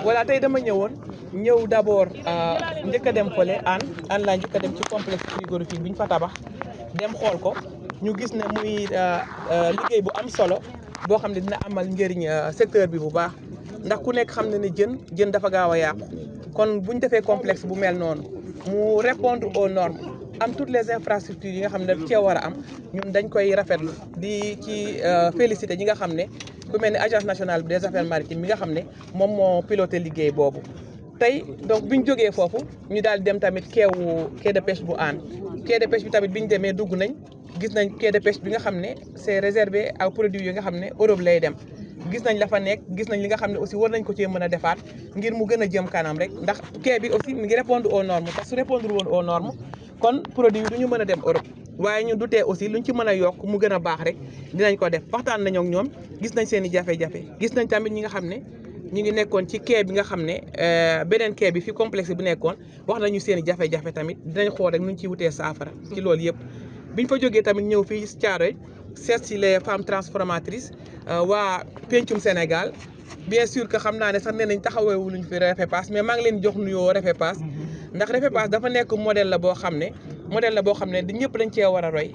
voilà tey dama ñëw d'abord njëkk a dem fële an laa njëkk a dem ci complexe frigorifique bi ñu fa tabax dem xool ko ñu gis ne muy liggéey bu am solo boo xam ne dina amal njëriñ secteur bi bu baax ndax ku nekk xam na ne jën dafa gaaw a yàqu kon bu ñu defee complexe bu mel noonu mu répondre aux normes am toutes les infrastructures yi nga xam ne daf cee war a am ñun dañ koy rafetlu di ci féliciter ñi nga xam ne ku mel ni agence nationale des affaires maritimes mi nga xam ne moom moo piloté liggéey boobu. tey donc bi ñu jógee foofu ñu daal di dem tamit quai de pêche bu Hann quai de pêche bi tamit bi ñu demee dugg nañ gis nañ quai de pêche bi nga xam ne c'est réservé à produits yi nga xam ne Europe lay dem. gis nañ la fa nekk gis nañ li nga xam ne aussi war nañ ko cee mën a defaat ngir mu gën a jëm kanam rek ndax quai bi aussi mi ngi répondre aux normes parce que su répondre woon aux normes kon produit yi du ñu mën a dem Europe waaye ñu dutee aussi luñ ci mën a yokk mu gën a baax rek dinañ ko def waxtaan nañoo ak ñoom gis nañ seen i jafe-jafe gis nañ tamit ñi nga xam ne ñu ngi nekkoon ci quai bi nga xam ne beneen quai bi fi complexe bi nekkoon wax nañu seen i jafe-jafe tamit dinañ xool rek nuñ ciy wutee saafara ci loolu yëpp biñ fa jógee tamit ñëw fii Thiaroye seet si les femmes transformatrices waa Pencum Sénégal bien sûr que xam naa ne sax nee nañ taxaweewu luñ fi Refepass mais maa ngi leen jox nuyoo Refepass ndax Refepass dafa nekk modèle la boo xam ne di ñëpp dañ cee war a roy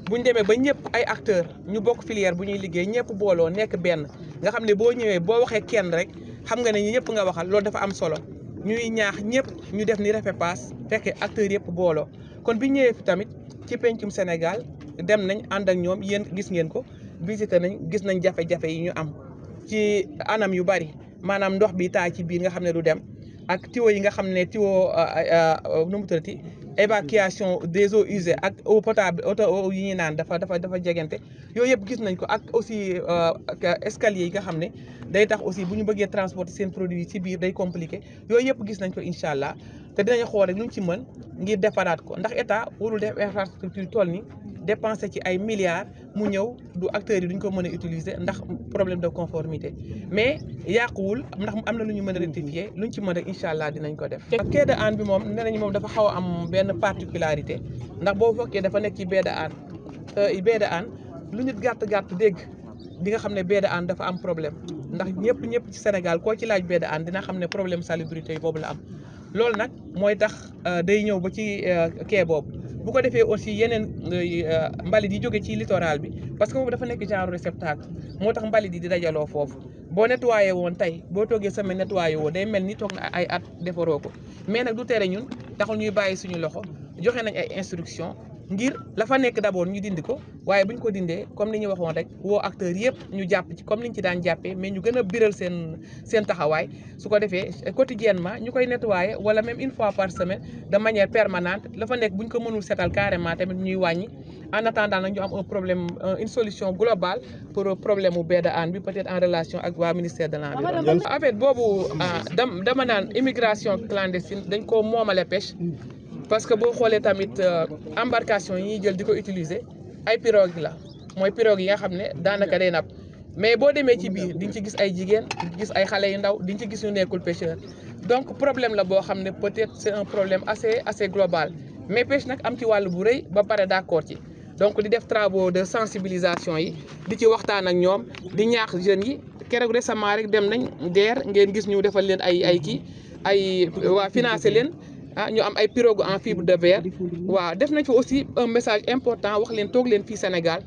buñ demee ba ñëpp ay acteurs ñu bokk filière bu ñuy liggéey ñëpp booloo nekk benn nga xam ne boo ñëwee boo waxee kenn rek xam nga ne ñi ñëpp nga waxal loolu dafa am solo ñuy ñaax ñëpp ñu def ni Refepass fekkee acteurs yëpp booloo kon bi ñëwee fi tamit ci Pencum Sénégal dem nañ ànd ak ñoom yéen gis ngeen ko visité nañ gis nañ jafe-jafe yi ñu am ci anam yu bari maanaam ndox bi taa ci biir nga xam ne du dem ak tuyau yi nga xam ne tuyau nu mu tuddati évacuation des eaux usées ak eau potable eau yi ñuy naan dafa jegante yooyu yëpp gis nañ ko ak aussi escalier yi nga xam ne day tax aussi bu ñu bëggee transporter seen produit yi ci biir day compliqué yooyu yëpp gis nañ ko incha allah te dinañ xool rek luñ ci mën ngir defaraat ko ndax état warul def infrastructure toll ni dépensé ci ay milliards mu ñëw du acteurs yi duñ ko mën a utiliser ndax problème de conformité mais yàquwul ndax am na lu ñu mën a rectifier luñ ci mën rek incha allah dinañ ko def. quai de Hann bi moom nee nañu moom dafa xaw a am benn particularité ndax boo fekkee dafa nekk ci baie de Hann baie de Hann lu nit gàtt dégg di nga xam ne baie de Hann dafa am problème ndax ñëpp ci Sénégal koo ci laaj baie de Hann dina xam ne problème salubrité boobu la am. loolu nag mooy tax day ñëw ba ci quai boobu bu ko defee aussi yeneen mbalit yi jóge ci littoral bi parce que boobu dafa nekk genre réceptacle moo tax mbalit yi di dajaloo foofu boo nettoyé woon tey boo toogee semaine nettoyé woo day mel ni toog na ay at defaroo ko mais nag du tere ñun taxul ñuy bàyyi suñu loxo joxe nañ ay instructions ngir la fa nekk d'abord ñu dindi ko waaye buñ ko dindee comme ni ñu waxoon rek woo acteurs yëpp ñu jàpp ci comme niñ ci daan jàppee mais ñu gën a biral seen taxawaay su ko defee quotidiennement ñu koy nettoyer wala même une fois par semaine de manière permanente la fa nekk buñ ko mënul setal carrément tamit ñuy wàññi en attendant nag ñu am un problème une solution globale pour problème mu baie de Hann bi peut-être en relation ak waa ministère de l'environnement. en fait boobu dama naan immigration clandestine dañ koo moomale pêche. parce que boo xoolee tamit embarcation yi ñuy jël di ko utiliser ay pirogue la mooy pirogue yi nga xam ne daanaka day napp mais boo demee ci biir di nga ci gis ay jigéen di nga gis ay xale yu ndaw di nga ci gis ñu nekkul pêcheur donc problème la boo xam ne peut-être c'est un problème assez global mais pêche nag am ci wàll bu rëy ba pare d'accord ci donc di def travaux de sensibilisation yi di ci waxtaan ak ñoom di ñaax jeunes yi keroog récemment rek dem nañ DER ngeen gis ñu defal leen ay waa financer leen. ñu am ay pirogue en fibre de verre waaw def nañ fa aussi un message important wax leen toog leen fii Sénégal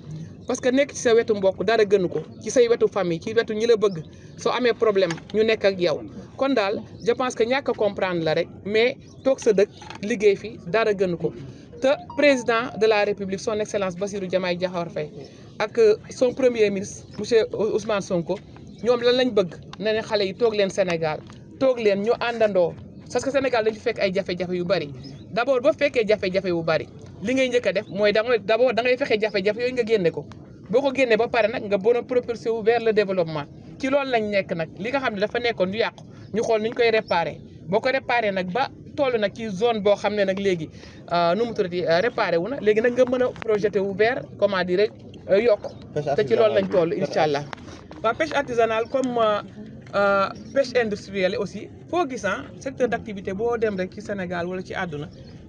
parce que nekk ci sa wetu mbokk dara gënu ko ci say wetu famille ci wetu ñi la bëgg soo amee problème ñu nekk ak yow kon daal je pense que ñàkk a comprendre la rek mais toog sa dëkk liggéey fi dara gënu ko te président de la République son excellence Bassirou Diomaye Diakhar Faye ak son premier ministre monsieur Ousmane Sonko ñoom lan lañ bëgg na ne xale yi toog leen Sénégal toog leen ñu àndandoo. parce que Sénégal dañu fekk ay jafe-jafe yu bari d'abord boo fekkee jafe-jafe yu bari li ngay njëkk a def mooy da ngay fexe jafe-jafe yooyu nga génne ko boo ko génnee ba pare nag nga bon a propulser wu vers le développement ci loolu lañ nekk nag li nga xam ne dafa nekkoon du yàqu ñu xool nu ñu koy réparer boo ko réparer nag ba toll nag ci zone boo xam ne nag léegi nu mu tuddati réparer wu na léegi nag nga mën a projeter wu vers comment dire rek yokk te ci loolu lañ toll incha allah. waa pêche artisanale comme pêche industrielle aussi foo gis secteur d'activité boo dem rek ci Sénégal wala ci àdduna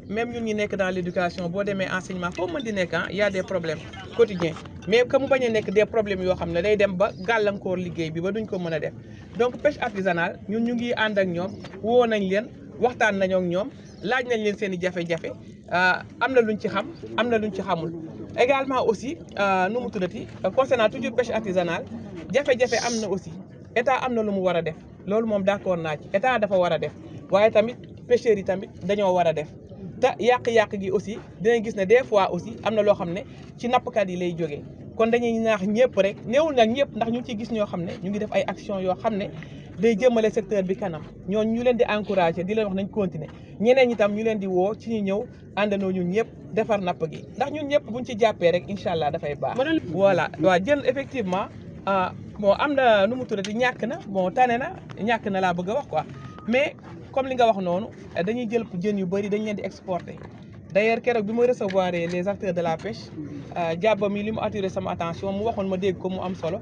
même ñun ñi nekk dans l'éducation boo demee enseignement foofu mën di nekk y a des problèmes quotidiens mais que mu bañ a nekk des problèmes yoo xam ne day dem ba gàllankoor liggéey bi ba duñ ko mën a def donc pêche artisanale ñun ñu ngi ànd ak ñoom woo nañ leen waxtaan nañoo ak ñoom laaj nañ leen seen i jafe-jafe am na luñ ci xam am na luñ ci xamul également aussi nu mu tuddati concernant toujours pêche artisanale jafe-jafe am na aussi état am na lu mu war a def loolu moom d'accord naa ci état dafa war a def waaye tamit pêcheurs yi tamit dañoo war a def te yàq-yàq gi aussi dinañ gis ne des fois aussi am na loo xam ne ci nappkat yi lay jógee kon dañuy naax ñëpp rek néewul nag ñëpp ndax ñu ngi ciy gis ñoo xam ne ñu ngi def ay action yoo xam ne day jëmale secteur bi kanam ñooñu ñu leen di encourager di leen wax nañ continuer ñeneen ñi tam ñu leen di woo ci ñu ñëw àndandoo ñun ñëpp defar napp gi ndax ñun ñëpp buñ ci jàppee rek incha allah dafay baax. voilà waaw jën effectivement bon am na nu mu tuddati ñàkk na bon tane na ñàkk na laa bëgg a wax quoi mais comme li nga wax noonu dañuy jël jën yu bëri dañ leen di exporter d'ailleurs keroog bi ma recevoir les acteurs de la pêche jàbba mi li mu attiré sama attention mu waxoon ma dégg ko mu am solo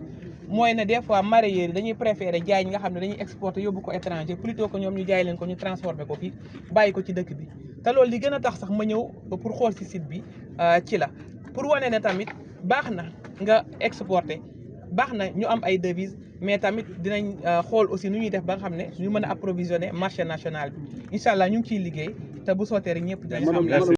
mooy ne des fois mareyeurs yi dañuy préférer jaay ñi nga xam ne dañuy exporter yóbbu ko étranger plutôt que ñoom ñu jaay leen ko ñu transformer ko fii bàyyi ko ci dëkk bi te loolu li gën a tax sax ma ñëw pour xool ci site bi ci la pour wane ne tamit baax na nga exporter baax na ñu am ay devises mais tamit dinañ xool aussi nu ñuy def ba nga xam ne ñu mën a approvisionner marché national bi incha allah ñu ngi ciy liggéey te bu sootee rek ñëpp dinañ xam